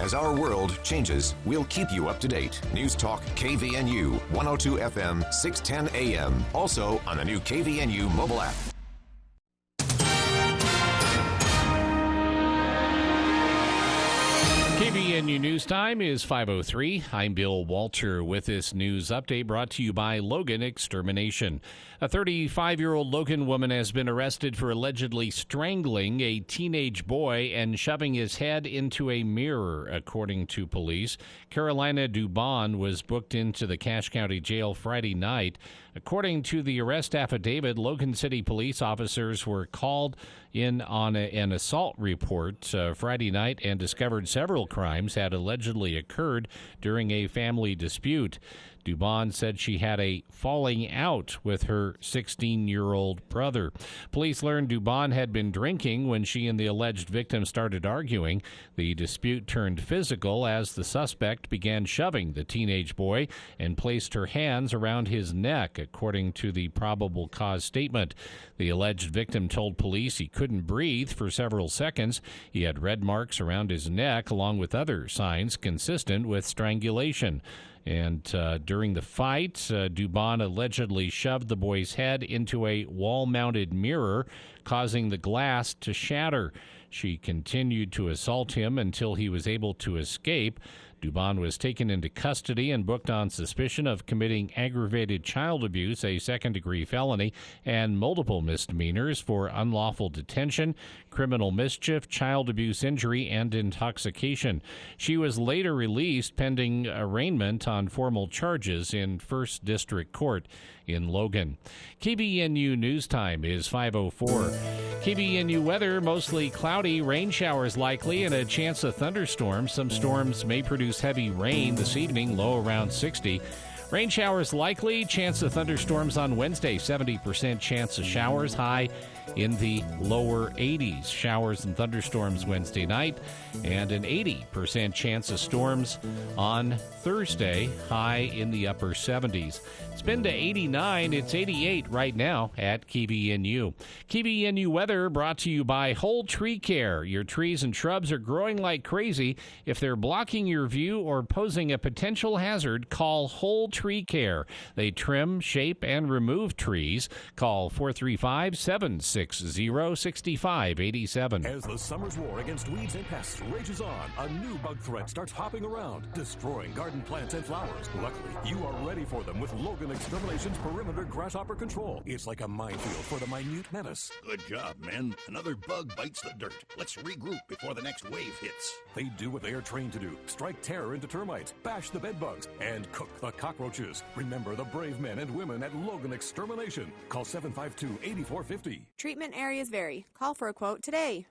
As our world changes, we'll keep you up to date. News Talk KVNU 102 FM 610 AM. Also on the new KVNU mobile app. KVNU News Time is 5:03. I'm Bill Walter with this news update brought to you by Logan Extermination. A 35-year-old Logan woman has been arrested for allegedly strangling a teenage boy and shoving his head into a mirror, according to police. Carolina Dubon was booked into the Cache County Jail Friday night. According to the arrest affidavit, Logan City police officers were called in on an assault report Friday night and discovered several crimes had allegedly occurred during a family dispute. Dubon said she had a falling out with her 16-year-old brother. Police learned Dubon had been drinking when she and the alleged victim started arguing. The dispute turned physical as the suspect began shoving the teenage boy and placed her hands around his neck, according to the probable cause statement. The alleged victim told police he couldn't breathe for several seconds. He had red marks around his neck, along with other signs consistent with strangulation. And during the fight, Dubon allegedly shoved the boy's head into a wall-mounted mirror, causing the glass to shatter. She continued to assault him until he was able to escape. Dubon was taken into custody and booked on suspicion of committing aggravated child abuse, a second-degree felony, and multiple misdemeanors for unlawful detention, criminal mischief, child abuse injury, and intoxication. She was later released pending arraignment on formal charges in First District Court in Logan. KBNU News Time is 5:04. KBNU weather, mostly cloudy, rain showers likely, and a chance of thunderstorms. Some storms may produce heavy rain this evening, low around 60. Rain showers likely, chance of thunderstorms on Wednesday, 70% chance of showers, high in the lower 80s. Showers and thunderstorms Wednesday night, and an 80% chance of storms on Thursday, high in the upper 70s. It's been to 89. It's 88 right now at KBNU. KBNU weather brought to you by Whole Tree Care. Your trees and shrubs are growing like crazy. If they're blocking your view or posing a potential hazard, call Whole Tree Care. They trim, shape, and remove trees. Call 435-760-6587. As the summer's war against weeds and pests rages on, a new bug threat starts hopping around, destroying garden plants and flowers. Luckily, you are ready for them with Logan Extermination's Perimeter Grasshopper Control. It's like a minefield for the minute menace. Good job, men. Another bug bites the dirt. Let's regroup before the next wave hits. They do what they are trained to do. Strike terror into termites, bash the bed bugs, and cook the cockroaches. Remember the brave men and women at Logan Extermination. Call 752-8450. Treatment areas vary. Call for a quote today.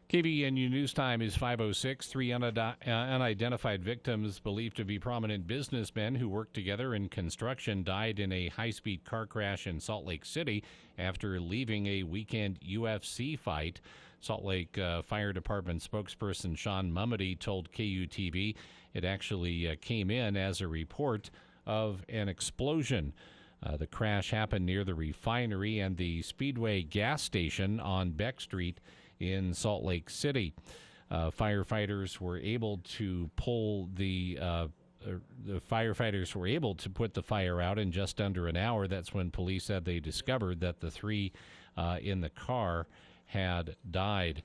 KBNU News Time is 5:06. Three unidentified victims believed to be prominent businessmen who worked together in construction died in a high-speed car crash in Salt Lake City after leaving a weekend UFC fight. Salt Lake Fire Department spokesperson Sean Mumity told KUTV it actually came in as a report of an explosion. The crash happened near the refinery and the Speedway gas station on Beck Street in Salt Lake City. Firefighters were able to put the fire out in just under an hour. That's when police said they discovered that the three in the car had died.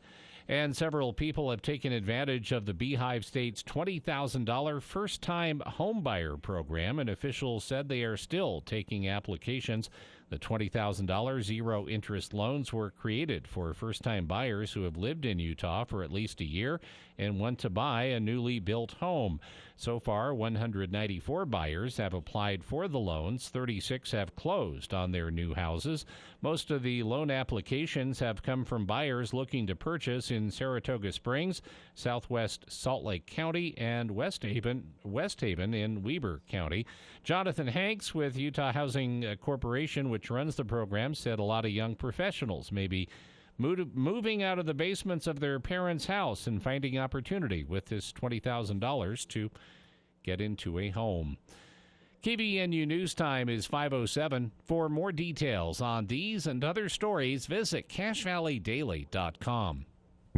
And several people have taken advantage of the Beehive State's $20,000 first-time homebuyer program, and officials said they are still taking applications. The $20,000 zero-interest loans were created for first-time buyers who have lived in Utah for at least a year and want to buy a newly built home. So far, 194 buyers have applied for the loans. 36 have closed on their new houses. Most of the loan applications have come from buyers looking to purchase in Saratoga Springs, Southwest Salt Lake County, and West Haven in Weber County. Jonathan Hanks with Utah Housing Corporation, which runs the program, said a lot of young professionals may be moving out of the basements of their parents' house and finding opportunity with this $20,000 to get into a home. KBNU News Time is 5:07. For more details on these and other stories, visit CacheValleyDaily.com.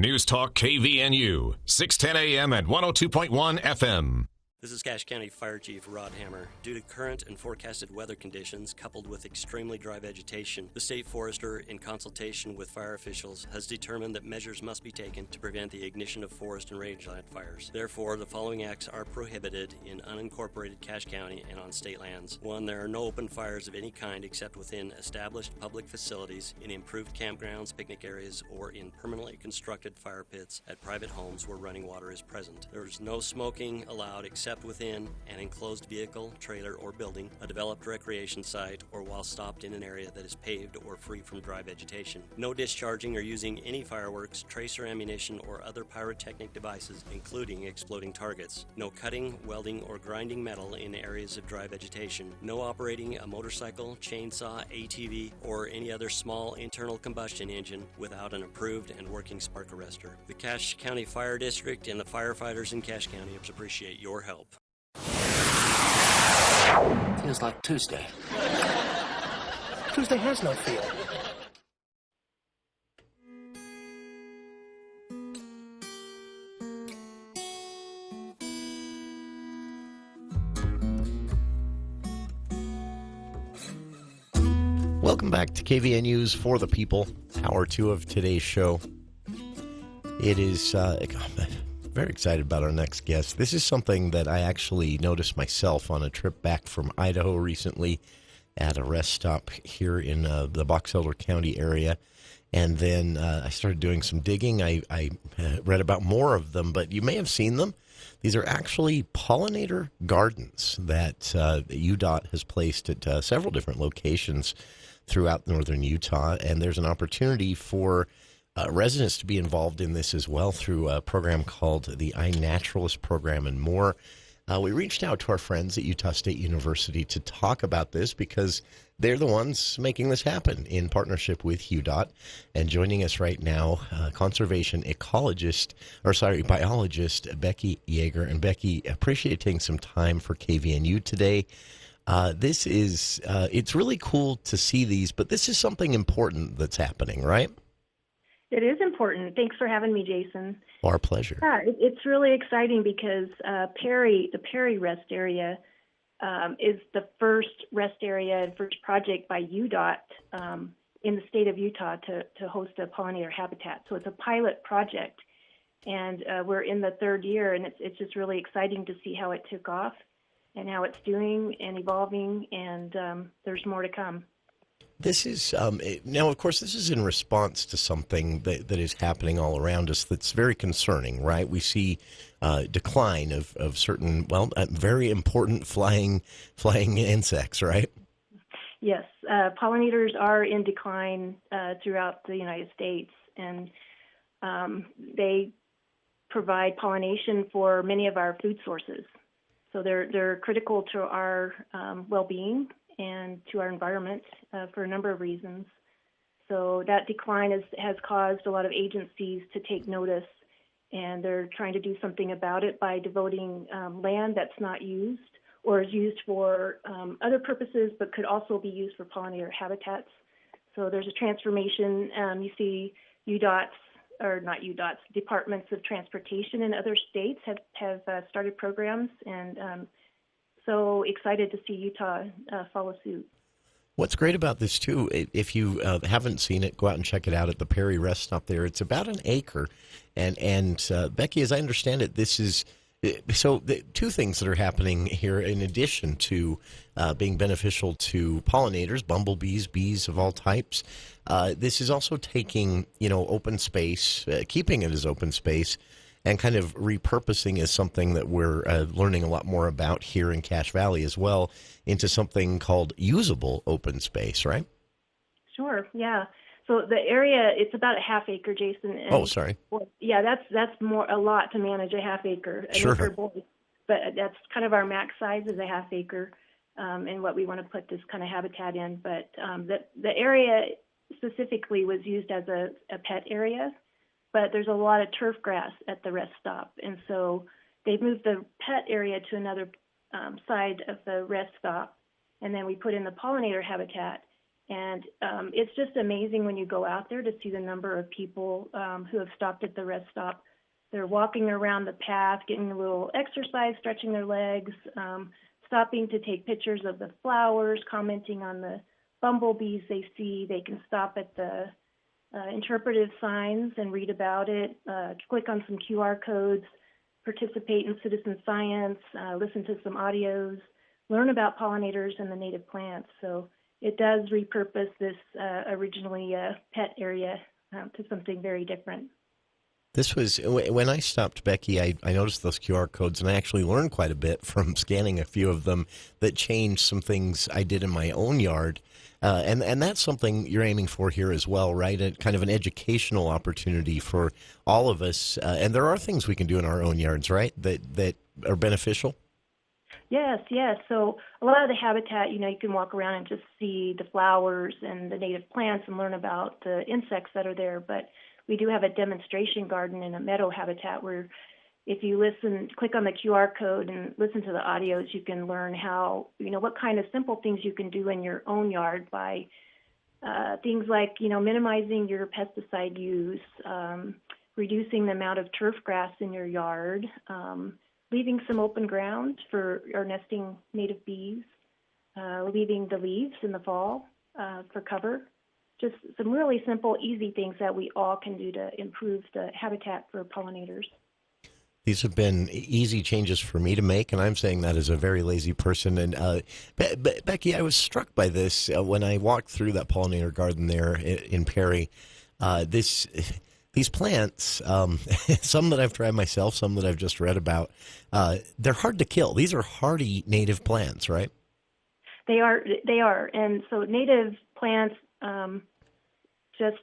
News Talk KVNU, 610 AM at 102.1 FM. This is Cache County Fire Chief Rod Hammer. Due to current and forecasted weather conditions coupled with extremely dry vegetation, the state forester, in consultation with fire officials, has determined that measures must be taken to prevent the ignition of forest and rangeland fires. Therefore, the following acts are prohibited in unincorporated Cache County and on state lands. 1. There are no open fires of any kind except within established public facilities, in improved campgrounds, picnic areas, or in permanently constructed fire pits at private homes where running water is present. There is no smoking allowed except within an enclosed vehicle, trailer, or building, a developed recreation site, or while stopped in an area that is paved or free from dry vegetation. No discharging or using any fireworks, tracer ammunition, or other pyrotechnic devices, including exploding targets. No cutting, welding, or grinding metal in areas of dry vegetation. No operating a motorcycle, chainsaw, ATV, or any other small internal combustion engine without an approved and working spark arrestor. The Cache County Fire District and the firefighters in Cache County appreciate your help. Feels like Tuesday. Tuesday has no feel. Welcome back to KVNU's For the People, hour 2 of today's show. It is, I'm very excited about our next guest. This is something that I actually noticed myself on a trip back from Idaho recently at a rest stop here in the Box Elder County area. And then I started doing some digging. I read about more of them, but you may have seen them. These are actually pollinator gardens that UDOT has placed at several different locations throughout northern Utah. And there's an opportunity for residents to be involved in this as well through a program called the iNaturalist Program and more. We reached out to our friends at Utah State University to talk about this because they're the ones making this happen in partnership with UDOT. And joining us right now, conservation biologist Becky Yeager. And Becky, appreciate taking some time for KVNU today. This is, it's really cool to see these, but this is something important that's happening, right? It is important. Thanks for having me, Jason. Our pleasure. Yeah, it's really exciting because the Perry Rest Area is the first rest area and first project by UDOT in the state of Utah to host a pollinator habitat. So it's a pilot project, and we're in the third year, and it's just really exciting to see how it took off and how it's doing and evolving, and there's more to come. This is, now, of course, this is in response to something that is happening all around us that's very concerning, right? We see decline of certain, very important flying insects, right? Yes, pollinators are in decline throughout the United States, and they provide pollination for many of our food sources. So they're critical to our well-being and to our environment for a number of reasons. So that decline has caused a lot of agencies to take notice, and they're trying to do something about it by devoting land that's not used or is used for other purposes but could also be used for pollinator habitats. So there's a transformation. You see Departments of Transportation in other states have started programs, and so excited to see Utah follow suit. What's great about this, too, if you haven't seen it, go out and check it out at the Perry Rest Stop there. It's about an acre. And Becky, as I understand it, this is so the two things that are happening here in addition to being beneficial to pollinators, bumblebees, bees of all types. This is also taking, open space, keeping it as open space, and kind of repurposing as something that we're learning a lot more about here in Cache Valley as well into something called usable open space, right? Sure, yeah. So the area, it's about a half acre, Jason. And, sorry. Well, yeah, that's a lot to manage a half acre. Sure. Acre boy. But that's kind of our max size is a half acre, and what we want to put this kind of habitat in. But the area specifically was used as a pet area, but there's a lot of turf grass at the rest stop. And so they've moved the pet area to another side of the rest stop, and then we put in the pollinator habitat. And it's just amazing when you go out there to see the number of people who have stopped at the rest stop. They're walking around the path, getting a little exercise, stretching their legs, stopping to take pictures of the flowers, commenting on the bumblebees they see. They can stop at the interpretive signs and read about it, click on some QR codes, participate in citizen science, listen to some audios, learn about pollinators and the native plants. So it does repurpose this originally pet area to something very different. This was, when I stopped Becky, I noticed those QR codes, and I actually learned quite a bit from scanning a few of them that changed some things I did in my own yard. And that's something you're aiming for here as well, right? A kind of an educational opportunity for all of us. And there are things we can do in our own yards, right, that are beneficial? Yes. So a lot of the habitat, you can walk around and just see the flowers and the native plants and learn about the insects that are there. But we do have a demonstration garden in a meadow habitat where if you click on the QR code and listen to the audios, you can learn how, what kind of simple things you can do in your own yard by things like, minimizing your pesticide use, reducing the amount of turf grass in your yard, leaving some open ground for our nesting native bees, leaving the leaves in the fall for cover. Just some really simple, easy things that we all can do to improve the habitat for pollinators. These have been easy changes for me to make, and I'm saying that as a very lazy person. And Becky, I was struck by this when I walked through that pollinator garden there in Perry. These plants, some that I've tried myself, some that I've just read about, they're hard to kill. These are hardy native plants, right? They are. And so native plants, just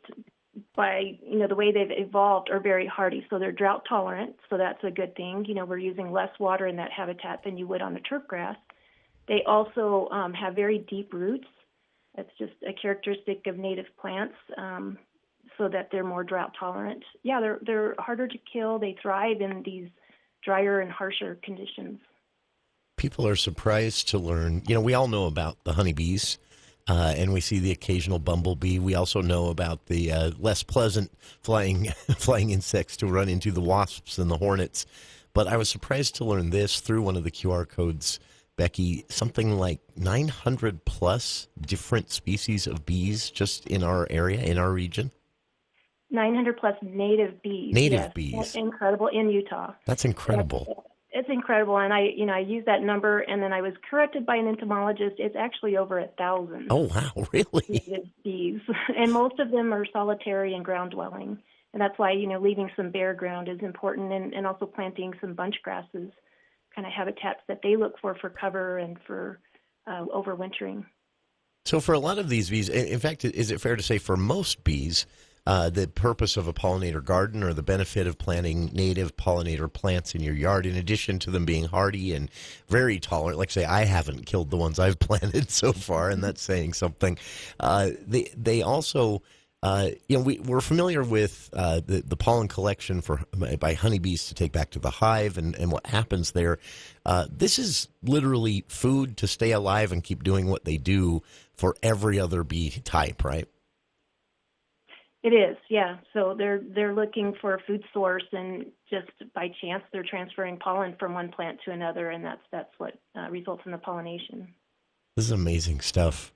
by, the way they've evolved, are very hardy. So they're drought tolerant, so that's a good thing. We're using less water in that habitat than you would on a turf grass. They also have very deep roots. That's just a characteristic of native plants, so that they're more drought tolerant. Yeah, they're harder to kill. They thrive in these drier and harsher conditions. People are surprised to learn, we all know about the honeybees. And we see the occasional bumblebee. We also know about the less pleasant flying insects to run into, the wasps and the hornets. But I was surprised to learn this through one of the QR codes, Becky, something like 900 plus different species of bees just in our area, in our region. 900 plus native bees. Native bees. That's incredible in Utah. That's incredible. It's incredible, and I used that number, and then I was corrected by an entomologist. It's actually over 1,000. Oh wow, really? Bees, and most of them are solitary and ground dwelling, and that's why leaving some bare ground is important, and also planting some bunch grasses, kind of habitats that they look for cover and for overwintering. So for a lot of these bees, in fact, is it fair to say for most bees, the purpose of a pollinator garden or the benefit of planting native pollinator plants in your yard, in addition to them being hardy and very tolerant, like say I haven't killed the ones I've planted so far, and that's saying something. They also, we're familiar with the pollen collection by honeybees to take back to the hive and what happens there. This is literally food to stay alive and keep doing what they do for every other bee type, right? It is, yeah. So they're looking for a food source, and just by chance they're transferring pollen from one plant to another, and that's what results in the pollination. This is amazing stuff.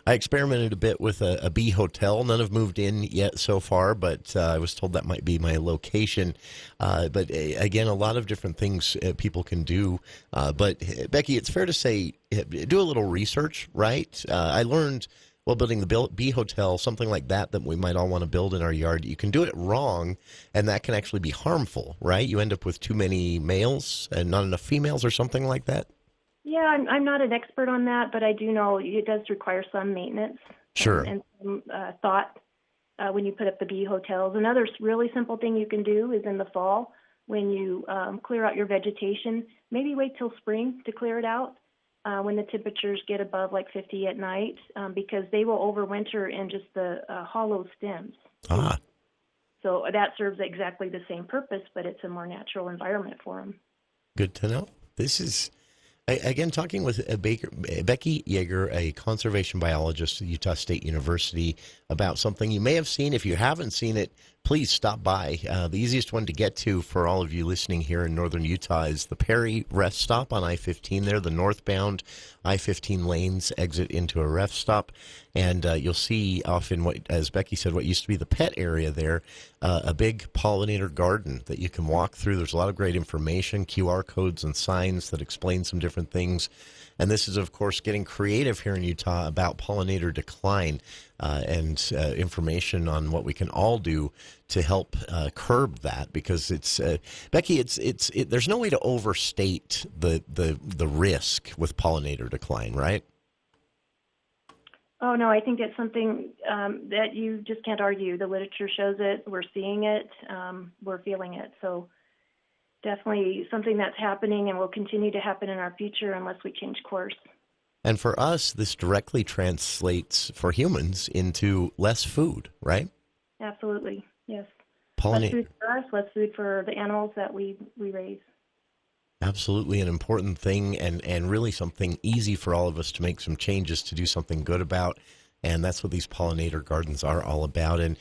I experimented a bit with a bee hotel. None have moved in yet so far, but I was told that might be my location. But again, a lot of different things people can do. But Becky, it's fair to say, do a little research, right? I learned, building the bee hotel, something like that we might all want to build in our yard, you can do it wrong, and that can actually be harmful, right? You end up with too many males and not enough females or something like that? Yeah, I'm not an expert on that, but I do know it does require some maintenance. Sure. And some thought when you put up the bee hotels. Another really simple thing you can do is in the fall, when you clear out your vegetation, maybe wait till spring to clear it out. When the temperatures get above like 50 at night, because they will overwinter in just the hollow stems. Ah. So that serves exactly the same purpose, but it's a more natural environment for them. Good to know. This is, Again, talking with Becky Yeager, a conservation biologist at Utah State University, about something you may have seen. If you haven't seen it, please stop by. The easiest one to get to for all of you listening here in northern Utah is the Perry rest stop on I-15 there. The northbound I-15 lanes exit into a rest stop. And you'll see off in what, as Becky said, what used to be the pet area there, a big pollinator garden that you can walk through. There's a lot of great information, QR codes and signs that explain some different things. And this is, of course, getting creative here in Utah about pollinator decline and information on what we can all do to help curb that. Because it's Becky, there's no way to overstate the risk with pollinator decline, right? Oh, no, I think it's something that you just can't argue. The literature shows it. We're seeing it. We're feeling it. So definitely something that's happening and will continue to happen in our future unless we change course. And for us, this directly translates for humans into less food, right? Absolutely, yes. Less food for us, less food for the animals that we raise. Absolutely an important thing and really something easy for all of us to make some changes to do something good about. And that's what these pollinator gardens are all about. And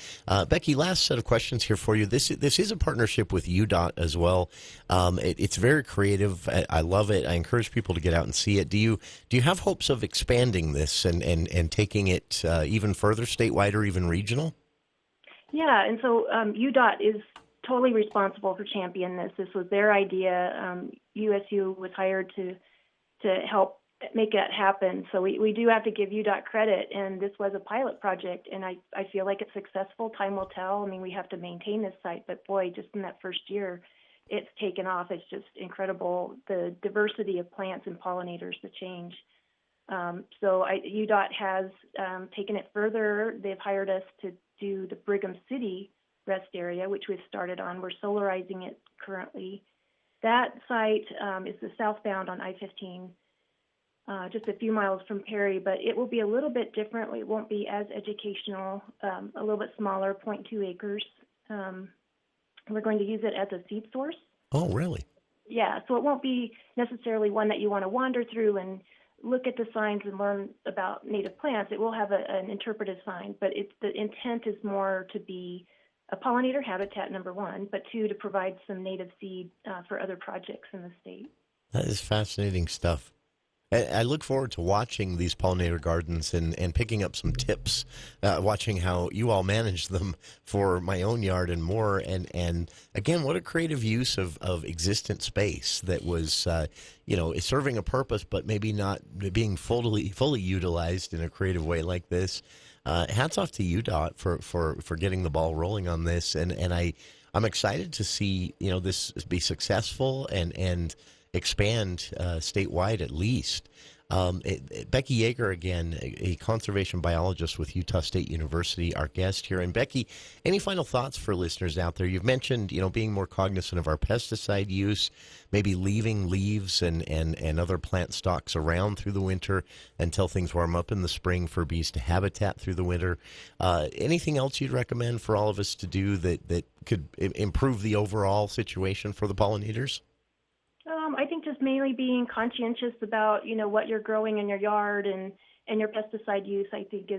Becky, last set of questions here for you. This is a partnership with UDOT as well. It's very creative. I love it. I encourage people to get out and see it. Do you have hopes of expanding this and taking it even further, statewide or even regional? Yeah, and so UDOT is totally responsible for championing this. This was their idea. USU was hired to help make that happen. So we do have to give UDOT credit, and this was a pilot project, and I feel like it's successful. Time will tell. I mean, we have to maintain this site, but boy, just in that first year, it's taken off. It's just incredible, the diversity of plants and pollinators, the change. So UDOT has taken it further. They've hired us to do the Brigham City rest area, which we've started on. We're solarizing it currently. That site is the southbound on I-15, just a few miles from Perry, but it will be a little bit different. It won't be as educational, a little bit smaller, 0.2 acres. We're going to use it as a seed source. Oh, really? Yeah, so it won't be necessarily one that you want to wander through and look at the signs and learn about native plants. It will have an interpretive sign, but the intent is more to be a pollinator habitat, number one, but two, to provide some native seed for other projects in the state. That is fascinating stuff. I look forward to watching these pollinator gardens and picking up some tips, watching how you all manage them for my own yard and more. And again, what a creative use of existent space that was, serving a purpose, but maybe not being fully utilized in a creative way like this. Hats off to UDOT for getting the ball rolling on this. And I'm excited to see, this be successful and expand statewide at least. Becky Yeager, again, a conservation biologist with Utah State University, our guest here. And Becky, any final thoughts for listeners out there? You've mentioned, being more cognizant of our pesticide use, maybe leaving leaves and other plant stalks around through the winter until things warm up in the spring for bees to habitat through the winter. Anything else you'd recommend for all of us to do that could improve the overall situation for the pollinators? I think just mainly being conscientious about, what you're growing in your yard and your pesticide use, I think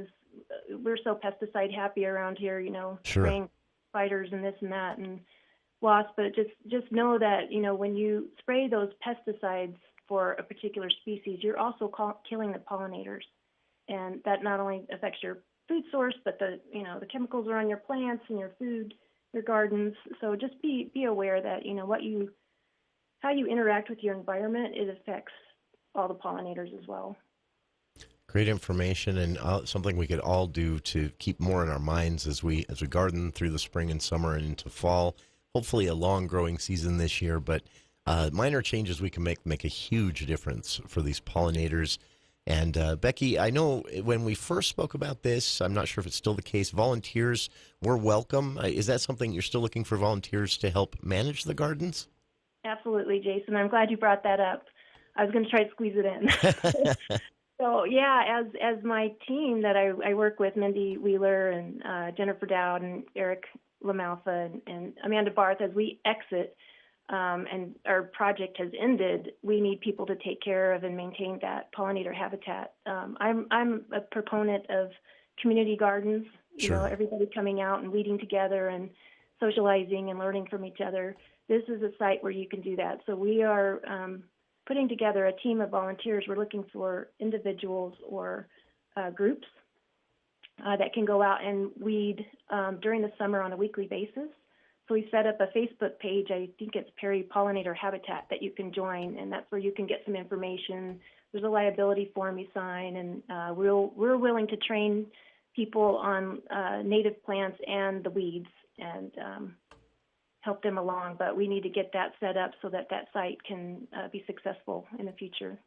we're so pesticide happy around here, Sure. Spraying spiders and this and that and wasps, but just know that, when you spray those pesticides for a particular species, you're also killing the pollinators. And that not only affects your food source, but the chemicals are on your plants and your food, your gardens. So just be aware that, how you interact with your environment, it affects all the pollinators as well. Great information, and something we could all do to keep more in our minds as we garden through the spring and summer and into fall. Hopefully a long growing season this year, but minor changes we can make a huge difference for these pollinators. And Becky, I know when we first spoke about this, I'm not sure if it's still the case, volunteers were welcome. Is that something you're still looking for, volunteers to help manage the gardens? Absolutely, Jason. I'm glad you brought that up. I was going to try to squeeze it in. So, yeah, as my team that I work with, Mindy Wheeler and Jennifer Dowd and Eric LaMalfa and Amanda Barth, as we exit, and our project has ended, we need people to take care of and maintain that pollinator habitat. I'm a proponent of community gardens, everybody coming out and weeding together and socializing and learning from each other. This is a site where you can do that. So we are putting together a team of volunteers. We're looking for individuals or groups that can go out and weed during the summer on a weekly basis. So we set up a Facebook page, I think it's Perry Pollinator Habitat, that you can join, and that's where you can get some information. There's a liability form you sign, and we're willing to train people on native plants and the weeds and help them along, but we need to get that set up so that site can be successful in the future.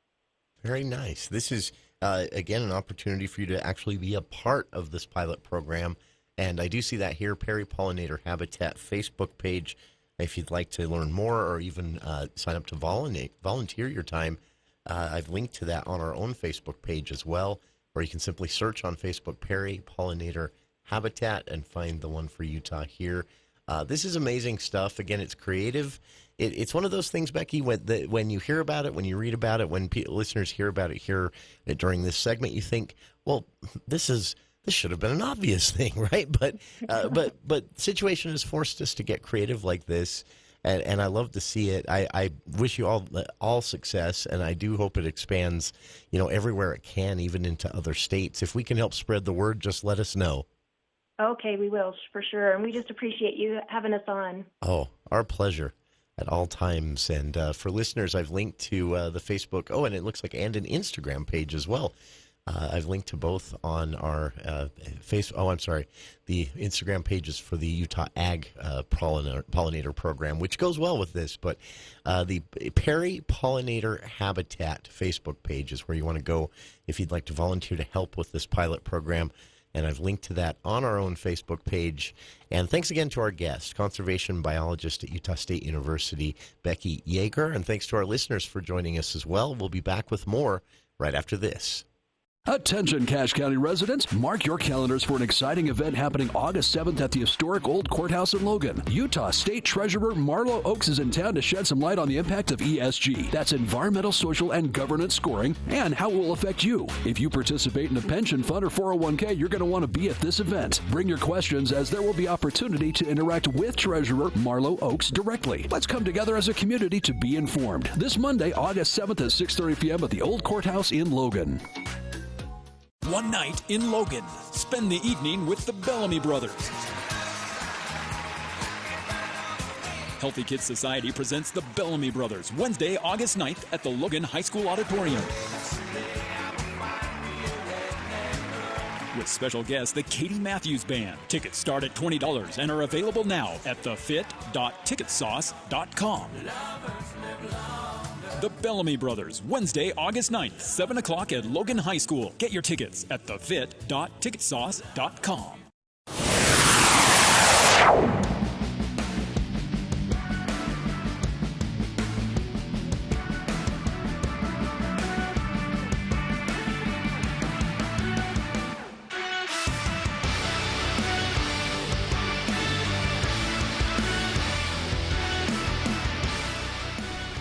Very nice. This is, again, an opportunity for you to actually be a part of this pilot program. And I do see that here, Perry Pollinator Habitat Facebook page. If you'd like to learn more or even sign up to volunteer your time, I've linked to that on our own Facebook page as well, or you can simply search on Facebook Perry Pollinator Habitat and find the one for Utah here. This is amazing stuff. Again, it's creative. It's one of those things, Becky, when you hear about it, when you read about it, when listeners hear about it here during this segment, you think, well, this should have been an obvious thing, right? But situation has forced us to get creative like this, and I love to see it. I wish you all success, and I do hope it expands, everywhere it can, even into other states. If we can help spread the word, just let us know. Okay, we will, for sure. And we just appreciate you having us on. Oh, our pleasure at all times. And for listeners, I've linked to the Facebook, and it looks like, and an Instagram page as well. I've linked to both on our the Instagram pages for the Utah Ag Pollinator Program, which goes well with this. But the Perry Pollinator Habitat Facebook page is where you want to go if you'd like to volunteer to help with this pilot program. And I've linked to that on our own Facebook page. And thanks again to our guest, conservation biologist at Utah State University, Becky Yeager. And thanks to our listeners for joining us as well. We'll be back with more right after this. Attention, Cache County residents. Mark your calendars for an exciting event happening August 7th at the historic Old Courthouse in Logan. Utah State Treasurer Marlo Oaks is in town to shed some light on the impact of ESG. That's environmental, social, and governance scoring, and how it will affect you. If you participate in a pension fund or 401k, you're going to want to be at this event. Bring your questions, as there will be opportunity to interact with Treasurer Marlo Oaks directly. Let's come together as a community to be informed. This Monday, August 7th at 6:30 p.m. at the Old Courthouse in Logan. One night in Logan. Spend the evening with the Bellamy Brothers. Healthy Kids Society presents the Bellamy Brothers Wednesday, August 9th at the Logan High School Auditorium. With special guest, the Katie Matthews Band. Tickets start at $20 and are available now at thefit.ticketsauce.com. The Bellamy Brothers, Wednesday, August 9th, 7 o'clock at Logan High School. Get your tickets at thefit.ticketsauce.com.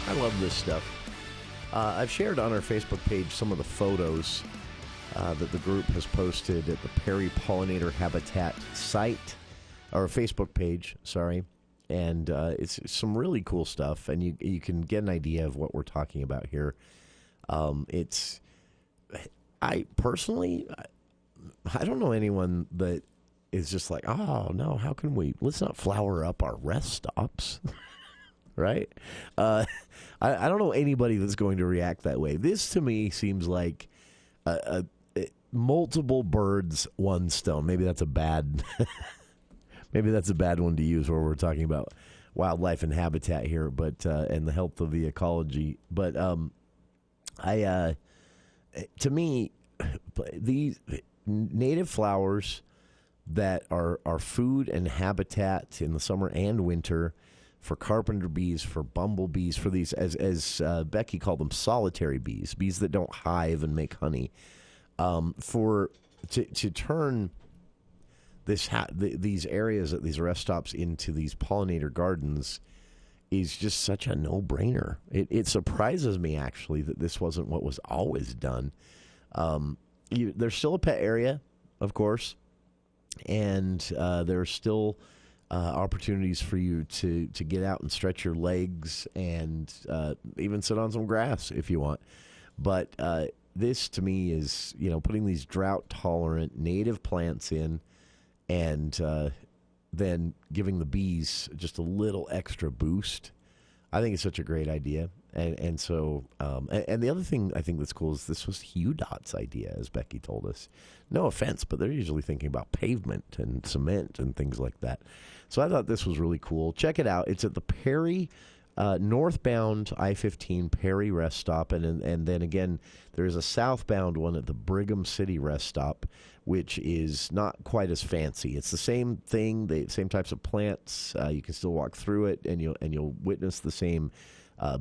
I love this stuff. I've shared on our Facebook page some of the photos that the group has posted at the Perry Pollinator Habitat site, or Facebook page, sorry. And it's some really cool stuff, and you can get an idea of what we're talking about here. I personally don't know anyone that is just like, oh, no, how can let's not flower up our rest stops. Right? I don't know anybody that's going to react that way. This, to me, seems like multiple birds, one stone. Maybe that's a bad one to use where we're talking about wildlife and habitat here, but and the health of the ecology. But to me, these native flowers that are food and habitat in the summer and winter, for carpenter bees, for bumblebees, for these, as Becky called them, solitary bees, bees that don't hive and make honey, to turn these areas at these rest stops into these pollinator gardens is just such a no-brainer. It surprises me, actually, that this wasn't what was always done. There's still a pet area, of course, and there are still opportunities for you to get out and stretch your legs and even sit on some grass if you want. But this, to me, is putting these drought-tolerant native plants in and then giving the bees just a little extra boost. I think it's such a great idea. And so the other thing I think that's cool is this was UDOT's idea, as Becky told us. No offense, but they're usually thinking about pavement and cement and things like that. So I thought this was really cool. Check it out. It's at the Perry northbound I-15 Perry rest stop, and then again there's a southbound one at the Brigham City rest stop, which is not quite as fancy. It's the same thing, the same types of plants. You can still walk through it, and you'll witness the same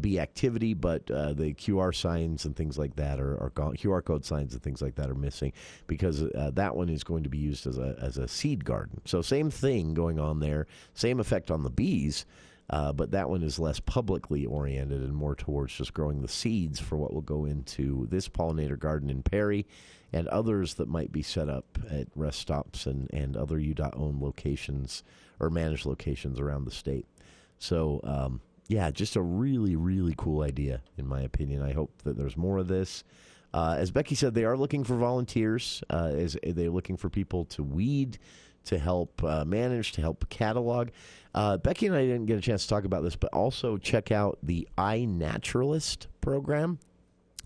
bee activity, but the QR signs and things like that are gone. QR code signs and things like that are missing because that one is going to be used as a seed garden. So same thing going on there, same effect on the bees. But that one is less publicly oriented and more towards just growing the seeds for what will go into this pollinator garden in Perry and others that might be set up at rest stops and other UDOT-owned locations or managed locations around the state. So, just a really, really cool idea, in my opinion. I hope that there's more of this. As Becky said, they are looking for volunteers. They're looking for people to weed, to help manage, to help catalog. Becky and I didn't get a chance to talk about this, but also check out the iNaturalist program.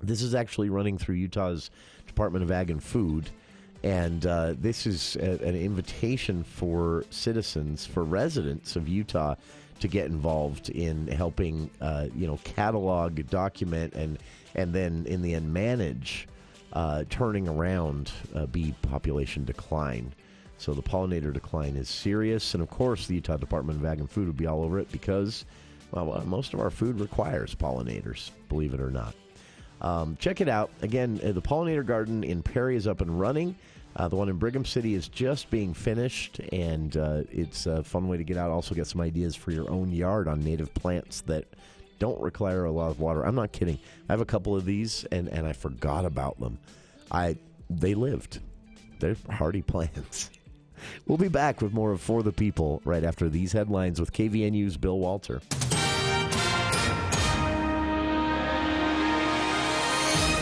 This is actually running through Utah's Department of Ag and Food, and this is an invitation for citizens, for residents of Utah, to get involved in helping, catalog, document, and then in the end manage turning around bee population decline. So the pollinator decline is serious, and of course the Utah Department of Ag and Food would be all over it because, most of our food requires pollinators, believe it or not. Check it out. Again, the pollinator garden in Perry is up and running. The one in Brigham City is just being finished, and it's a fun way to get out. Also get some ideas for your own yard on native plants that don't require a lot of water. I'm not kidding. I have a couple of these, and I forgot about them. They lived. They're hardy plants. We'll be back with more of For the People right after these headlines with KVNU's Bill Walter.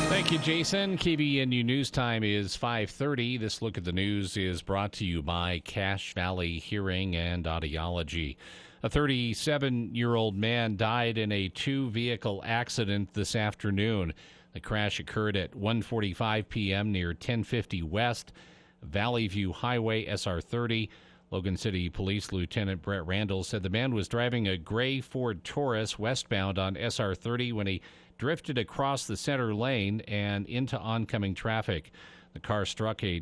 Thank you, Jason. KVNU News Time is 5:30. This look at the news is brought to you by Cache Valley Hearing and Audiology. A 37-year-old man died in a two-vehicle accident this afternoon. The crash occurred at 1:45 p.m. near 1050 West, Valley View Highway, SR 30. Logan City Police Lieutenant Brett Randall said the man was driving a gray Ford Taurus westbound on SR 30 when he drifted across the center lane and into oncoming traffic. The car struck a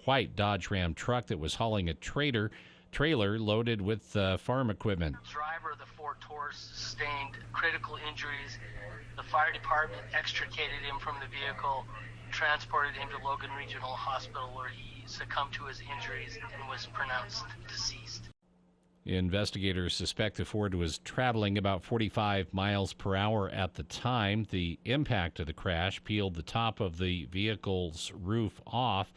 white Dodge Ram truck that was hauling a trailer loaded with farm equipment. The driver of the Ford Taurus sustained critical injuries. The fire department extricated him from the vehicle, transported him to Logan Regional Hospital, where he succumbed to his injuries and was pronounced deceased. Investigators suspect the Ford was traveling about 45 miles per hour at the time. The impact of the crash peeled the top of the vehicle's roof off.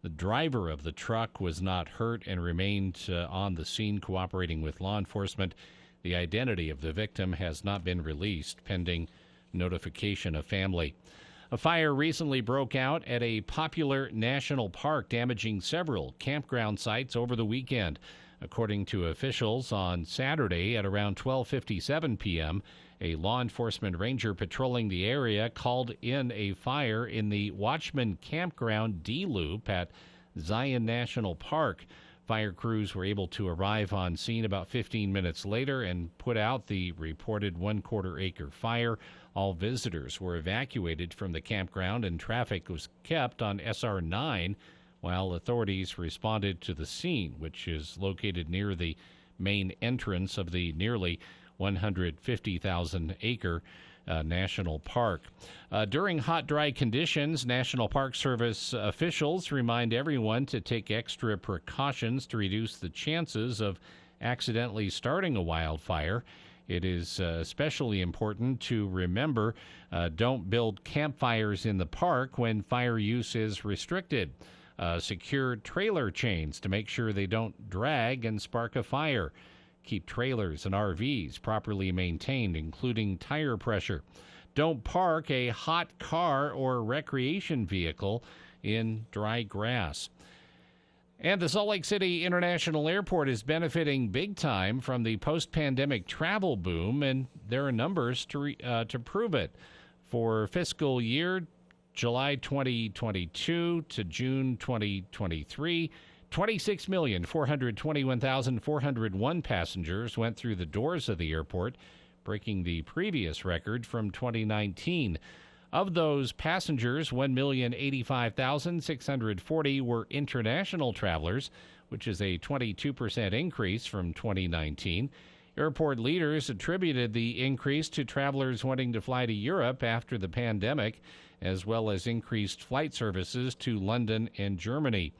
The driver of the truck was not hurt and remained on the scene cooperating with law enforcement. The identity of the victim has not been released, pending notification of family. A fire recently broke out at a popular national park, damaging several campground sites over the weekend. According to officials, on Saturday at around 12:57 p.m., a law enforcement ranger patrolling the area called in a fire in the Watchman Campground D-Loop at Zion National Park. Fire crews were able to arrive on scene about 15 minutes later and put out the reported 1/4 acre fire. All visitors were evacuated from the campground and traffic was kept on SR 9 while authorities responded to the scene, which is located near the main entrance of the nearly 150,000-acre national park. During hot, dry conditions, National Park Service officials remind everyone to take extra precautions to reduce the chances of accidentally starting a wildfire. It is especially important to remember don't build campfires in the park when fire use is restricted. Secure trailer chains to make sure they don't drag and spark a fire. Keep trailers and RVs properly maintained, including tire pressure. Don't park a hot car or recreation vehicle in dry grass. And the Salt Lake City International Airport is benefiting big time from the post-pandemic travel boom, and there are numbers to prove it. For fiscal year July 2022 to June 2023, 26,421,401 passengers went through the doors of the airport, breaking the previous record from 2019. Of those passengers, 1,085,640 were international travelers, which is a 22% increase from 2019. Airport leaders attributed the increase to travelers wanting to fly to Europe after the pandemic, as well as increased flight services to London and Germany.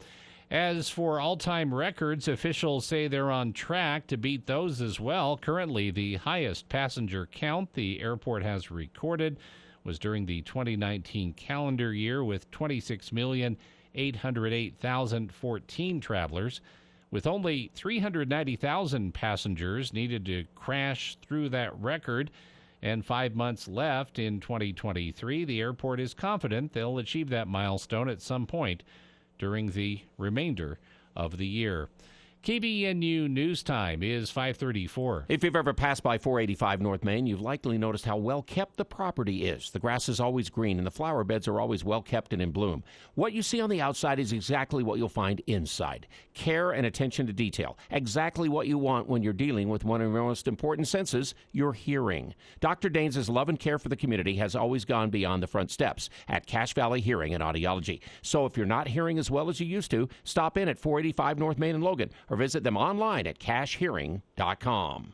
As for all-time records, officials say they're on track to beat those as well. Currently, the highest passenger count the airport has recorded was during the 2019 calendar year with 26,808,014 travelers. With only 390,000 passengers needed to crash through that record and 5 months left in 2023, the airport is confident they'll achieve that milestone at some point during the remainder of the year. KVNU News Time is 5:34. If you've ever passed by 485 North Main, you've likely noticed how well kept the property is. The grass is always green and the flower beds are always well kept and in bloom. What you see on the outside is exactly what you'll find inside. Care and attention to detail. Exactly what you want when you're dealing with one of your most important senses, your hearing. Dr. Daines' love and care for the community has always gone beyond the front steps at Cache Valley Hearing and Audiology. So if you're not hearing as well as you used to, stop in at 485 North Main in Logan or visit them online at cachehearing.com.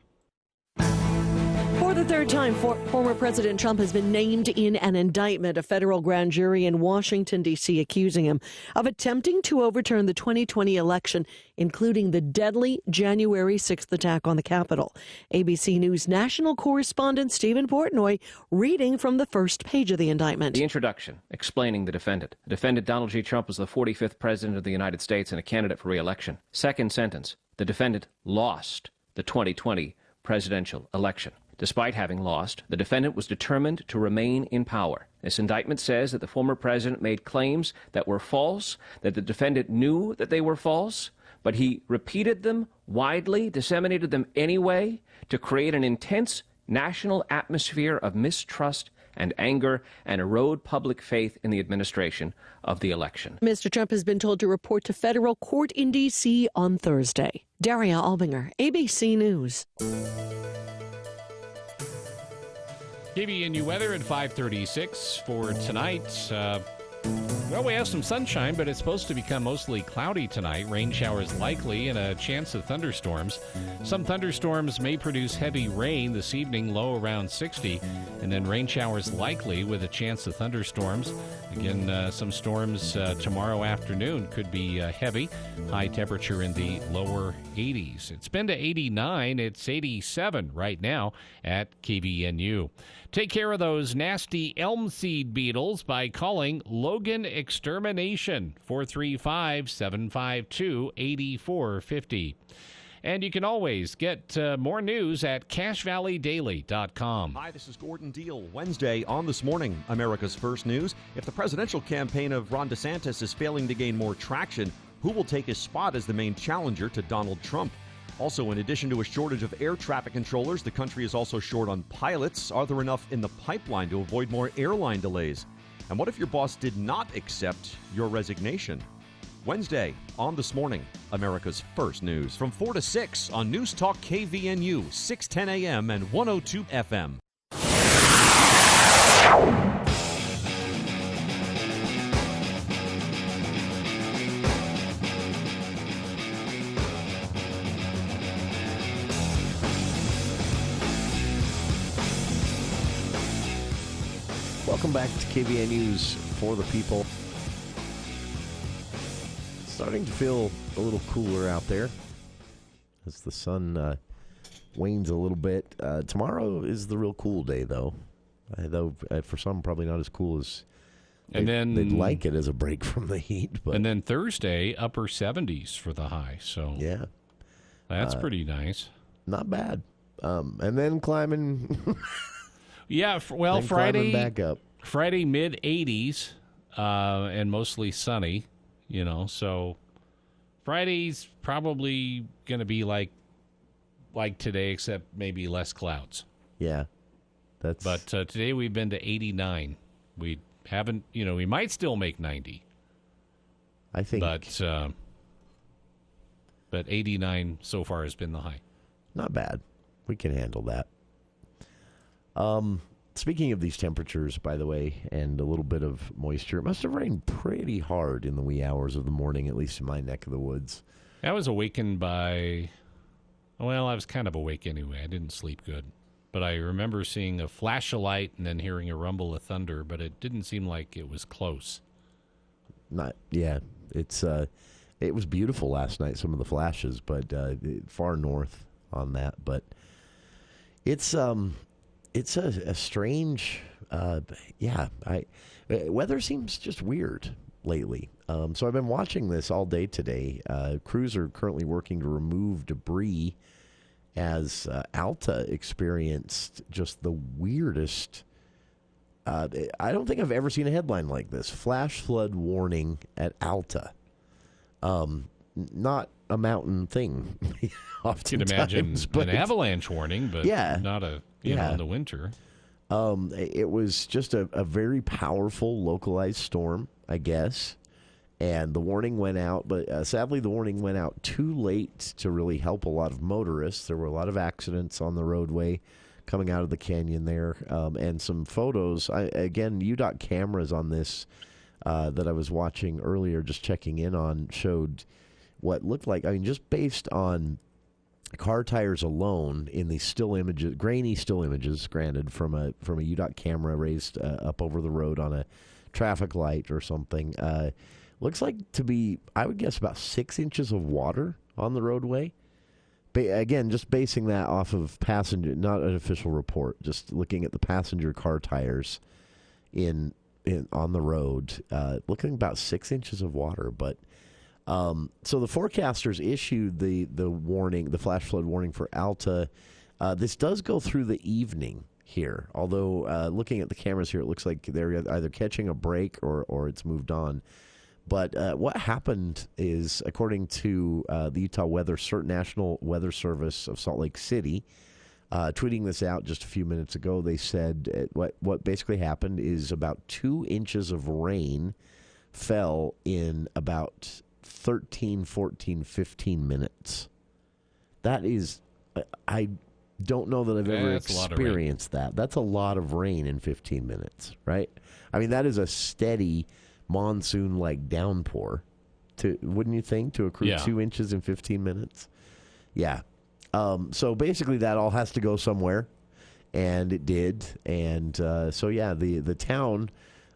For the third time, former President Trump has been named in an indictment. A federal grand jury in Washington, D.C., accusing him of attempting to overturn the 2020 election, including the deadly January 6th attack on the Capitol. ABC News national correspondent Stephen Portnoy reading from the first page of the indictment. The introduction, explaining the defendant. The defendant, Donald J. Trump, was the 45th president of the United States and a candidate for re-election. Second sentence, the defendant lost the 2020 presidential election. Despite having lost, the defendant was determined to remain in power. This indictment says that the former president made claims that were false, that the defendant knew that they were false, but he repeated them widely, disseminated them anyway, to create an intense national atmosphere of mistrust and anger and erode public faith in the administration of the election. Mr. Trump has been told to report to federal court in D.C. on Thursday. Daria Albinger, ABC News. KVNU weather at 5:36 for tonight. Well, we have some sunshine, but it's supposed to become mostly cloudy tonight. Rain showers likely and a chance of thunderstorms. Some thunderstorms may produce heavy rain this evening, low around 60, and then rain showers likely with a chance of thunderstorms. Again, some storms tomorrow afternoon could be heavy. High temperature in the lower 80s. It's been to 89. It's 87 right now at KVNU. Take care of those nasty elm seed beetles by calling Logan Extermination, 435-752-8450. And you can always get more news at CacheValleyDaily.com. Hi, this is Gordon Deal. Wednesday on This Morning, America's First News. If the presidential campaign of Ron DeSantis is failing to gain more traction, who will take his spot as the main challenger to Donald Trump? Also, in addition to a shortage of air traffic controllers, the country is also short on pilots. Are there enough in the pipeline to avoid more airline delays? And what if your boss did not accept your resignation? Wednesday on This Morning, America's First News. From 4 to 6 on News Talk KVNU, 610 AM and 102 FM. Welcome back to KVNU's For the People. Starting to feel a little cooler out there as the sun wanes a little bit. Tomorrow is the real cool day, though. Though for some, probably not as cool as they'd like it as a break from the heat. But. And then Thursday, upper 70s for the high. So yeah, that's pretty nice. Not bad. And then climbing. Yeah, well, then Friday back up. Friday mid 80s and mostly sunny. So Friday's probably going to be like today, except maybe less clouds. Yeah. But today we've been to 89. We haven't, we might still make 90. I think. But 89 so far has been the high. Not bad. We can handle that. Speaking of these temperatures, by the way, and a little bit of moisture, it must have rained pretty hard in the wee hours of the morning, at least in my neck of the woods. I was awakened by, I was kind of awake anyway. I didn't sleep good. But I remember seeing a flash of light and then hearing a rumble of thunder, but it didn't seem like it was close. It was beautiful last night, some of the flashes, but far north on that. But it's a strange, weather seems just weird lately. So I've been watching this all day today. Crews are currently working to remove debris as Alta experienced just the weirdest. I don't think I've ever seen a headline like this. Flash flood warning at Alta. Not a mountain thing. You can imagine an avalanche warning, but not in the winter. It was just a very powerful localized storm, I guess. And the warning went out, but sadly the warning went out too late to really help a lot of motorists. There were a lot of accidents on the roadway coming out of the canyon there, and some photos. Again, UDOT cameras on this that I was watching earlier, just checking in on, showed what looked like, just based on car tires alone in these still images, grainy still images, granted, from a UDOT camera raised up over the road on a traffic light or something. Looks like to be, I would guess, about 6 inches of water on the roadway. Again, just basing that off of passenger, not an official report, just looking at the passenger car tires on the road, looking about 6 inches of water. But so the forecasters issued the warning, the flash flood warning for Alta. This does go through the evening here, although looking at the cameras here, it looks like they're either catching a break or it's moved on. But what happened is, according to the Utah National Weather Service of Salt Lake City, tweeting this out just a few minutes ago, they said what basically happened is about 2 inches of rain fell in about 13, 14, 15 minutes. That is, I don't know that I've ever experienced that. That's a lot of rain in 15 minutes, right? That is a steady monsoon-like downpour, wouldn't you think, to accrue 2 inches in 15 minutes? Yeah. So basically that all has to go somewhere, and it did. And the town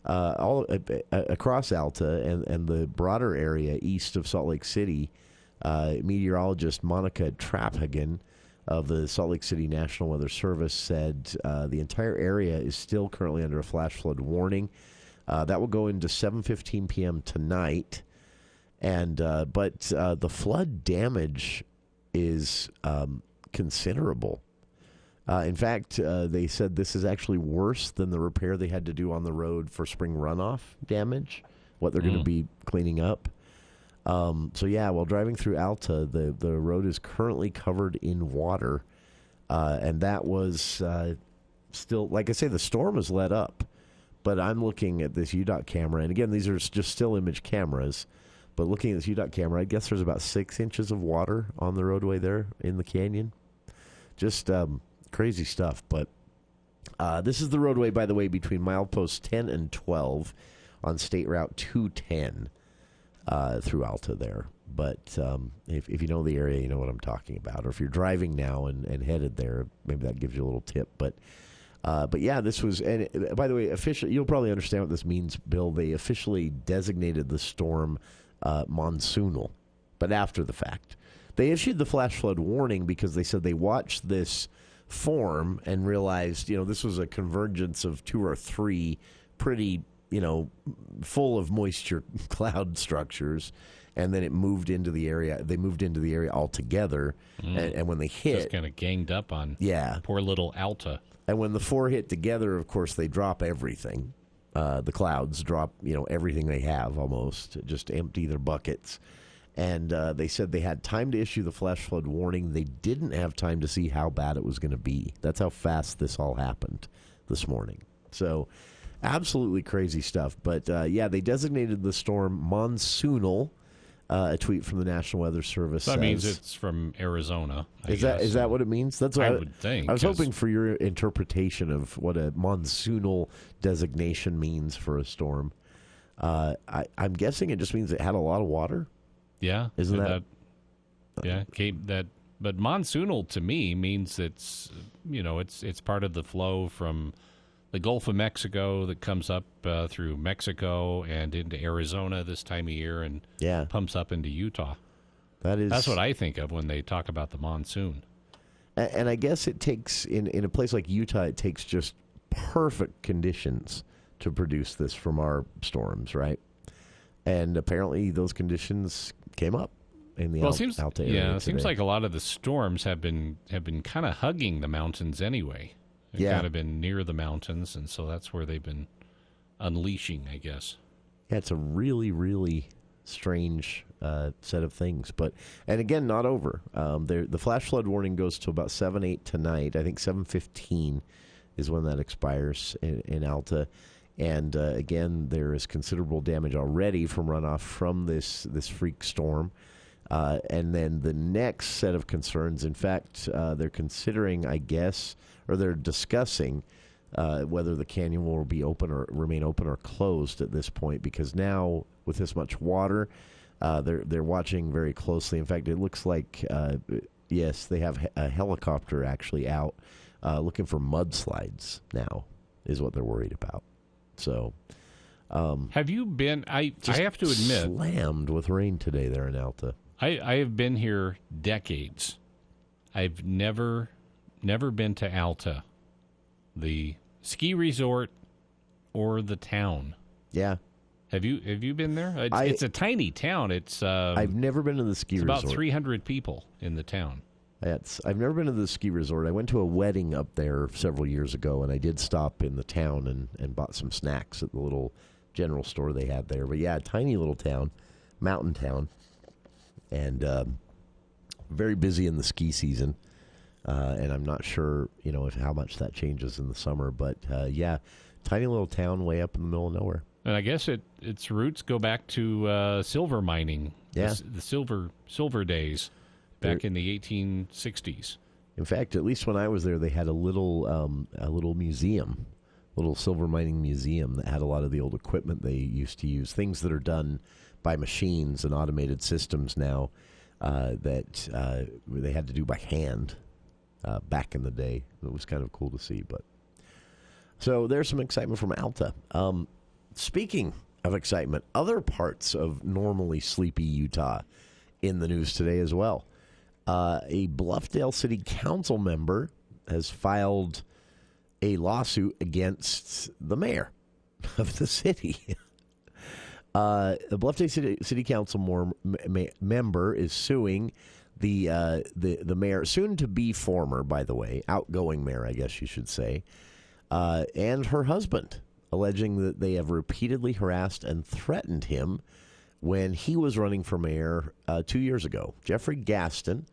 all across Alta and the broader area east of Salt Lake City, meteorologist Monica Traphagen of the Salt Lake City National Weather Service said the entire area is still currently under a flash flood warning. That will go into 7:15 p.m. tonight, and but the flood damage is considerable. In fact, they said this is actually worse than the repair they had to do on the road for spring runoff damage, what they're going to be cleaning up. While driving through Alta, the road is currently covered in water, and that was still, like I say, the storm has let up. But I'm looking at this UDOT camera, and again, these are just still image cameras. But looking at this UDOT camera, I guess there's about 6 inches of water on the roadway there in the canyon. Just crazy stuff. But this is the roadway, by the way, between mileposts 10 and 12 on State Route 210 through Alta there. But if you know the area, you know what I'm talking about. Or if you're driving now and headed there, maybe that gives you a little tip. But this was, and by the way, officially, you'll probably understand what this means, Bill. They officially designated the storm monsoonal, but after the fact. They issued the flash flood warning because they said they watched this form and realized, this was a convergence of 2 or 3 pretty, full of moisture cloud structures, and then it moved into the area. They moved into the area altogether, and when they hit, just kind of ganged up on poor little Alta. And when the 4 hit together, of course, they drop everything. The clouds drop, everything they have almost, just empty their buckets. And they said they had time to issue the flash flood warning. They didn't have time to see how bad it was going to be. That's how fast this all happened this morning. So absolutely crazy stuff. But, they designated the storm monsoonal. A tweet from the National Weather Service that says, means it's from Arizona. Is that what it means? That's what I would think. I was hoping for your interpretation of what a monsoonal designation means for a storm. I'm guessing it just means it had a lot of water. Yeah, isn't that? But monsoonal to me means it's it's part of the flow from the Gulf of Mexico that comes up through Mexico and into Arizona this time of year and pumps up into Utah. That's what I think of when they talk about the monsoon. And I guess it takes, in a place like Utah, it takes just perfect conditions to produce this from our storms, right? And apparently those conditions came up in the Alta area. Yeah, it seems like a lot of the storms have been kind of hugging the mountains anyway. They've kind of been near the mountains, and so that's where they've been unleashing, I guess. Yeah, it's a really, really strange set of things. And again, not over. The flash flood warning goes to about 7-8 tonight. I think 7:15 is when that expires in Alta. And again, there is considerable damage already from runoff from this freak storm. And then the next set of concerns, in fact, they're considering, I guess, or they're discussing whether the canyon will be open or remain open or closed at this point, because now with this much water, they're watching very closely. In fact, it looks like yes, they have a helicopter actually out looking for mudslides now, is what they're worried about. So, have you been? I have to admit, slammed with rain today there in Alta. I have been here decades. I've never been to Alta, the ski resort or the town. Yeah. Have you been there? It's a tiny town. It's I've never been to the ski resort. It's about 300 people in the town. I've never been to the ski resort. I went to a wedding up there several years ago, and I did stop in the town and bought some snacks at the little general store they had there. But yeah, a tiny little town, mountain town, and very busy in the ski season. And I'm not sure, how much that changes in the summer. But yeah, tiny little town way up in the middle of nowhere. And I guess its roots go back to silver mining. Yeah, the silver days. Back in the 1860s. In fact, at least when I was there, they had a little museum, little silver mining museum that had a lot of the old equipment they used to use, things that are done by machines and automated systems now that they had to do by hand back in the day. It was kind of cool to see. But so there's some excitement from Alta. Speaking of excitement, other parts of normally sleepy Utah in the news today as well. A Bluffdale City Council member has filed a lawsuit against the mayor of the city. The Bluffdale City Council member is suing the mayor, soon to be former, by the way, outgoing mayor, I guess you should say, and her husband, alleging that they have repeatedly harassed and threatened him when he was running for mayor 2 years ago. Jeffrey Gaston,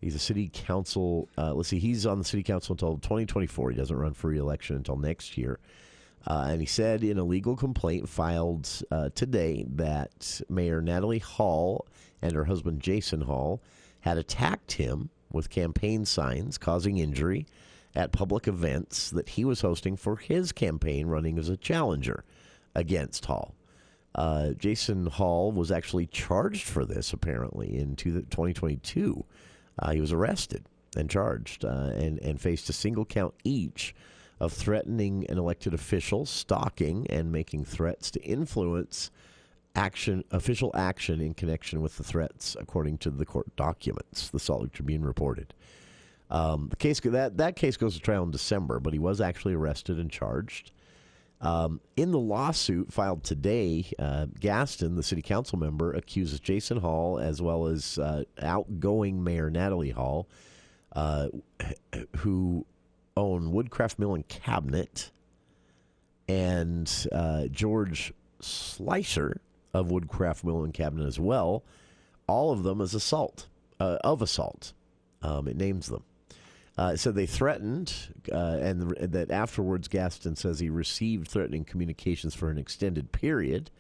he's a city council, he's on the city council until 2024. He doesn't run for re-election until next year. And he said in a legal complaint filed today that Mayor Natalie Hall and her husband Jason Hall had attacked him with campaign signs, causing injury at public events that he was hosting for his campaign running as a challenger against Hall. Jason Hall was actually charged for this, apparently, in 2022. He was arrested and charged and faced a single count each of threatening an elected official, stalking, and making threats to influence official action in connection with the threats, according to the court documents, the Salt Lake Tribune reported. The case that case goes to trial in December, but he was actually arrested and charged. In the lawsuit filed today, Gaston, the city council member, accuses Jason Hall as well as outgoing Mayor Natalie Hall, who own Woodcraft Mill and Cabinet, and George Slicer of Woodcraft Mill and Cabinet as well, all of them as assault. It names them. So they threatened, and that afterwards Gaston says he received threatening communications for an extended period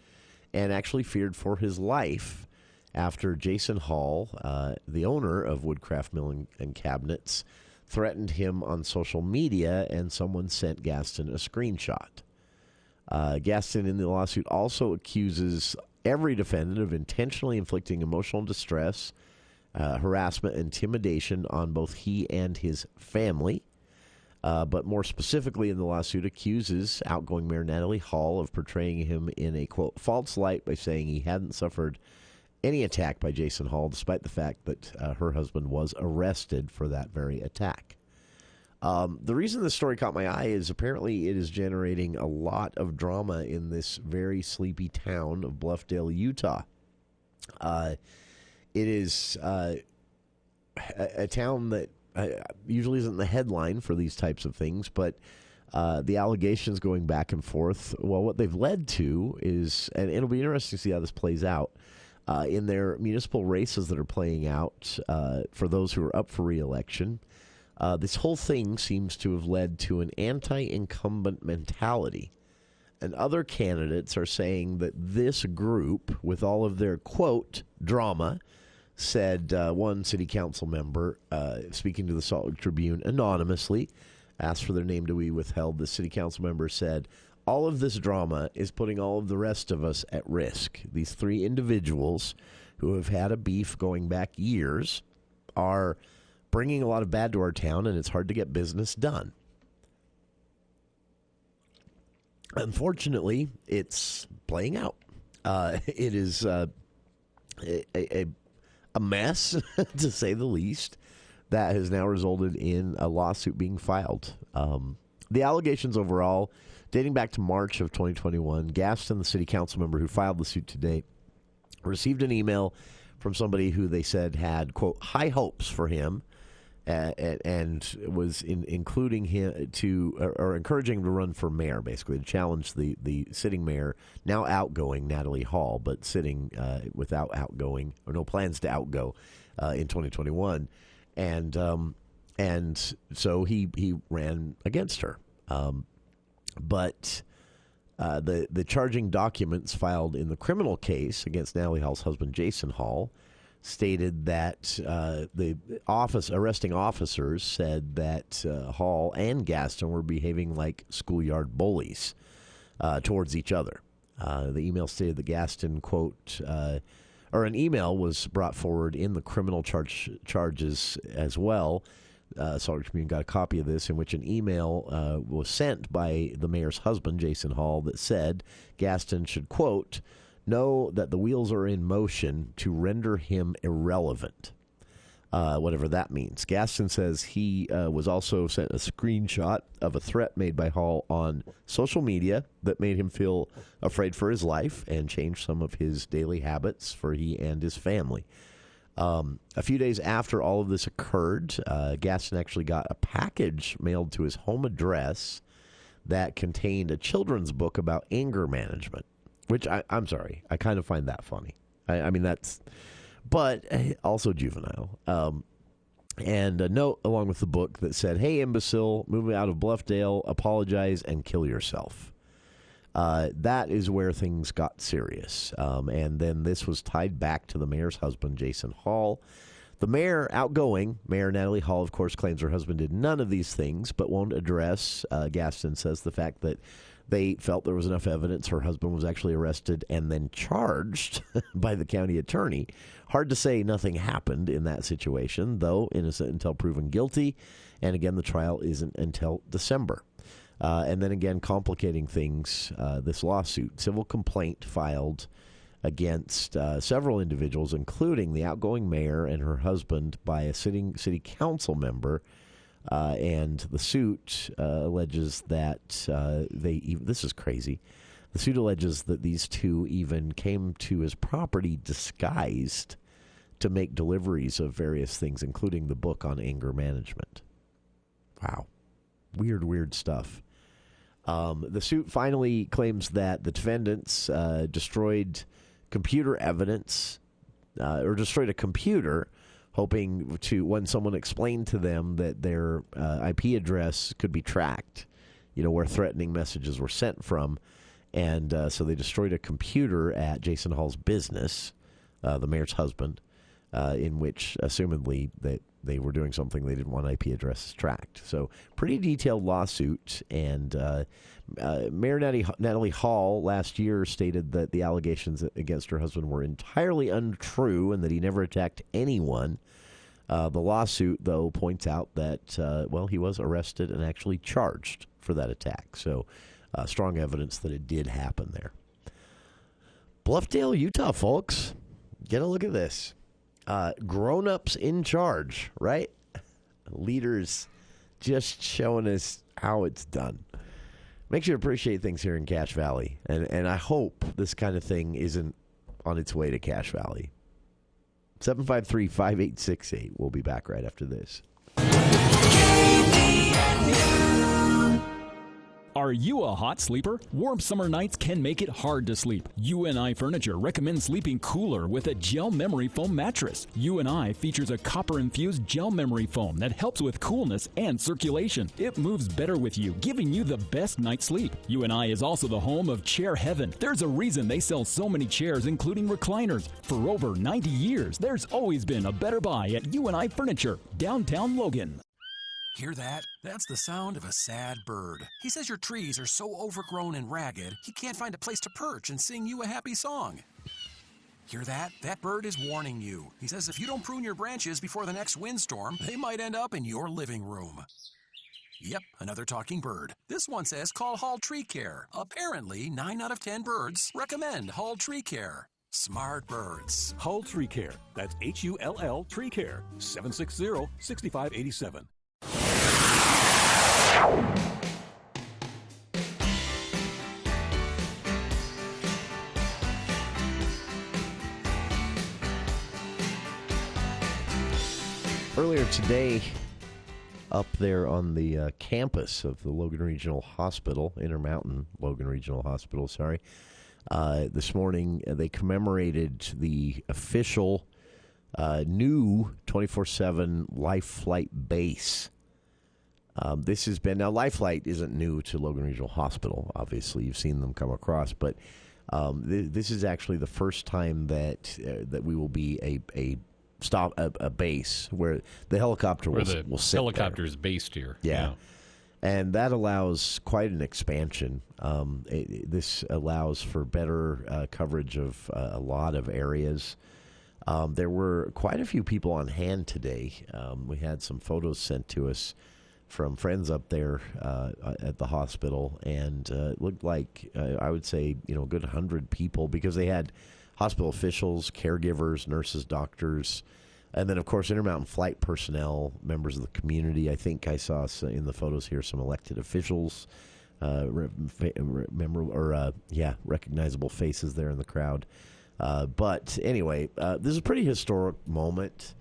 and actually feared for his life after Jason Hall, the owner of Woodcraft Mill and Cabinets, threatened him on social media, and someone sent Gaston a screenshot. Gaston in the lawsuit also accuses every defendant of intentionally inflicting emotional distress, harassment, intimidation on both he and his family. But more specifically in the lawsuit, accuses outgoing Mayor Natalie Hall of portraying him in a, quote, false light by saying he hadn't suffered any attack by Jason Hall, despite the fact that her husband was arrested for that very attack. The reason this story caught my eye is apparently it is generating a lot of drama in this very sleepy town of Bluffdale, Utah. It is a town that usually isn't the headline for these types of things, but the allegations going back and forth, well, what they've led to is, and it'll be interesting to see how this plays out, in their municipal races that are playing out for those who are up for re-election. This whole thing seems to have led to an anti-incumbent mentality. And other candidates are saying that this group, with all of their, quote, drama, said one city council member, speaking to the Salt Lake Tribune anonymously, asked for their name to be withheld. The city council member said, all of this drama is putting all of the rest of us at risk. These three individuals who have had a beef going back years are bringing a lot of bad to our town, and it's hard to get business done. Unfortunately, it's playing out. It is a mess, to say the least, that has now resulted in a lawsuit being filed. The allegations overall, dating back to March of 2021, Gaston, the city council member who filed the suit today, received an email from somebody who they said had, quote, high hopes for him, and was including him or encouraging him to run for mayor, basically, to challenge the sitting mayor, now outgoing Natalie Hall, but sitting without outgoing, or no plans to outgo in 2021. And so he ran against her. But the charging documents filed in the criminal case against Natalie Hall's husband, Jason Hall, stated that the arresting officers said that Hall and Gaston were behaving like schoolyard bullies towards each other. The email stated that Gaston, quote, or an email was brought forward in the criminal charges as well. Salt Lake Tribune got a copy of this, in which an email was sent by the mayor's husband, Jason Hall, that said Gaston should, quote, know that the wheels are in motion to render him irrelevant, whatever that means. Gaston says he was also sent a screenshot of a threat made by Hall on social media that made him feel afraid for his life and changed some of his daily habits for he and his family. A few days after all of this occurred, Gaston actually got a package mailed to his home address that contained a children's book about anger management. Which, I'm sorry, I kind of find that funny. I mean, but also juvenile. And a note along with the book that said, hey, imbecile, move out of Bluffdale, apologize, and kill yourself. That is where things got serious. And then this was tied back to the mayor's husband, Jason Hall. The mayor, outgoing Mayor Natalie Hall, of course, claims her husband did none of these things, but won't address, Gaston says, the fact that they felt there was enough evidence her husband was actually arrested and then charged by the county attorney. Hard to say nothing happened in that situation, though innocent until proven guilty. And again, the trial isn't until December. And then again, complicating things, this lawsuit, civil complaint filed against several individuals, including the outgoing mayor and her husband, by a sitting city council member. And the suit alleges that this is crazy. The suit alleges that these two even came to his property disguised to make deliveries of various things, including the book on anger management. Wow. Weird stuff. The suit finally claims that the defendants destroyed computer evidence or destroyed a computer, hoping to, when someone explained to them that their IP address could be tracked, where threatening messages were sent from. And so they destroyed a computer at Jason Hall's business, the mayor's husband, in which, assumedly, that they were doing something they didn't want IP addresses tracked. So pretty detailed lawsuit. And Mayor Natalie Hall last year stated that the allegations against her husband were entirely untrue and that he never attacked anyone. The lawsuit, though, points out that, he was arrested and actually charged for that attack. So strong evidence that it did happen there. Bluffdale, Utah, folks. Get a look at this. Grown-ups in charge, right? Leaders just showing us how it's done. Makes you appreciate things here in Cache Valley. And I hope this kind of thing isn't on its way to Cache Valley. 753-5868. We'll be back right after this. Are you a hot sleeper? Warm summer nights can make it hard to sleep. UNI Furniture recommends sleeping cooler with a gel memory foam mattress. UNI features a copper-infused gel memory foam that helps with coolness and circulation. It moves better with you, giving you the best night's sleep. UNI is also the home of Chair Heaven. There's a reason they sell so many chairs, including recliners. For over 90 years, there's always been a better buy at UNI Furniture, downtown Logan. Hear that? That's the sound of a sad bird. He says your trees are so overgrown and ragged, he can't find a place to perch and sing you a happy song. Hear that? That bird is warning you. He says if you don't prune your branches before the next windstorm, they might end up in your living room. Yep, another talking bird. This one says call Hall Tree Care. Apparently, 9 out of 10 birds recommend Hall Tree Care. Smart birds. Hull Tree Care. That's Hull Tree Care. 760-6587. Earlier today, up there on the campus of the Logan Regional Hospital, Intermountain Logan Regional Hospital, this morning they commemorated the official new 24/7 Life Flight base. This has been, now Life Flight isn't new to Logan Regional Hospital, obviously you've seen them come across, but this is actually the first time that we will be a base where the helicopter will sit helicopter there. is based here. Yeah. And that allows quite an expansion. This allows for better coverage of a lot of areas. There were quite a few people on hand today. We had some photos sent to us from friends up there at the hospital, and it looked like, I would say, a good 100 people, because they had hospital officials, caregivers, nurses, doctors, and then, of course, Intermountain Flight personnel, members of the community. I think I saw in the photos here some elected officials, recognizable faces there in the crowd. But anyway, this is a pretty historic moment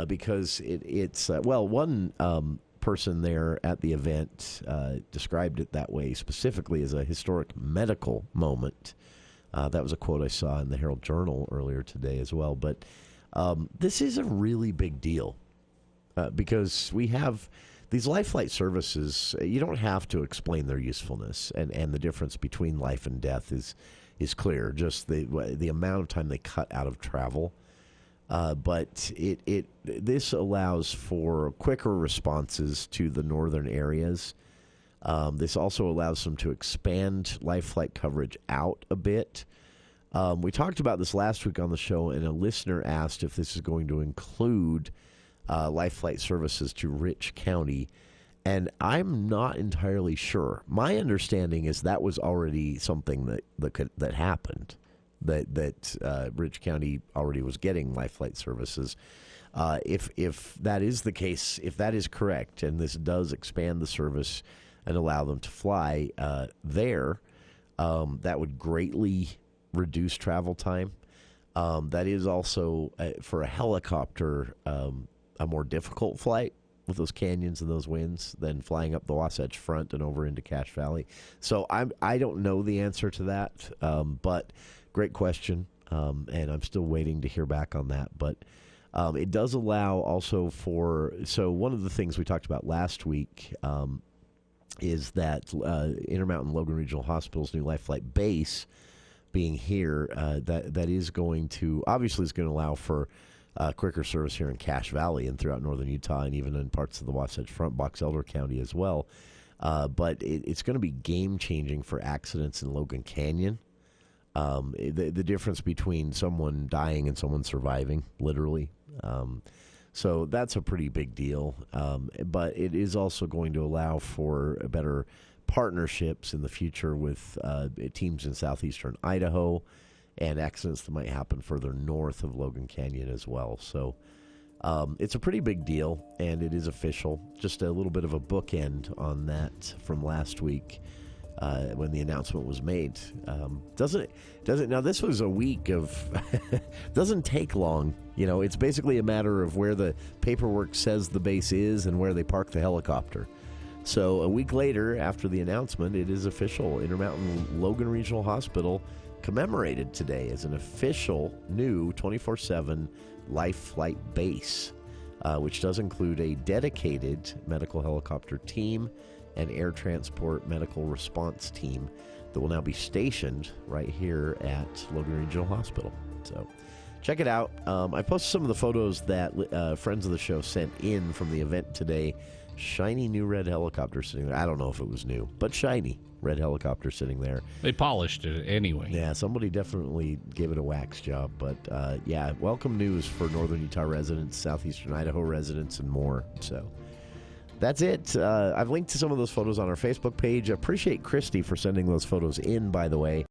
because it's one person there at the event described it that way specifically as a historic medical moment. That was a quote I saw in the Herald Journal earlier today as well. But this is a really big deal because we have these life flight services. You don't have to explain their usefulness, and the difference between life and death is clear. Just the amount of time they cut out of travel. But this allows for quicker responses to the northern areas. This also allows them to expand life flight coverage out a bit. We talked about this last week on the show, and a listener asked if this is going to include life flight services to Rich County, and I'm not entirely sure. My understanding is that was already something that happened. that Rich County already was getting life flight services. If that is the case, if that is correct, and this does expand the service and allow them to fly there, that would greatly reduce travel time. That is also, for a helicopter, a more difficult flight with those canyons and those winds than flying up the Wasatch Front and over into Cache Valley. So I don't know the answer to that, but great question, and I'm still waiting to hear back on that. But it does allow also for, so one of the things we talked about last week is that Intermountain Logan Regional Hospital's new life flight base being here, that is going to, obviously is going to allow for quicker service here in Cache Valley and throughout northern Utah and even in parts of the Wasatch Front, Box Elder County as well. But it's going to be game-changing for accidents in Logan Canyon. The difference between someone dying and someone surviving, literally. So that's a pretty big deal. But it is also going to allow for better partnerships in the future with teams in southeastern Idaho and accidents that might happen further north of Logan Canyon as well. So it's a pretty big deal, and it is official. Just a little bit of a bookend on that from last week when the announcement was made. Doesn't now this was a week of doesn't take long. You know, it's basically a matter of where the paperwork says the base is and where they park the helicopter. So a week later, after the announcement, it is official. Intermountain Logan Regional Hospital commemorated today as an official new 24/7 life flight base, which does include a dedicated medical helicopter team and air transport medical response team that will now be stationed right here at Logan Regional Hospital. So check it out. I posted some of the photos that friends of the show sent in from the event today. Shiny new red helicopter sitting there. I don't know if it was new, but shiny red helicopter sitting there. They polished it anyway. Yeah, somebody definitely gave it a wax job. But yeah, welcome news for northern Utah residents, southeastern Idaho residents, and more. So that's it. I've linked to some of those photos on our Facebook page. I appreciate Christy for sending those photos in, by the way.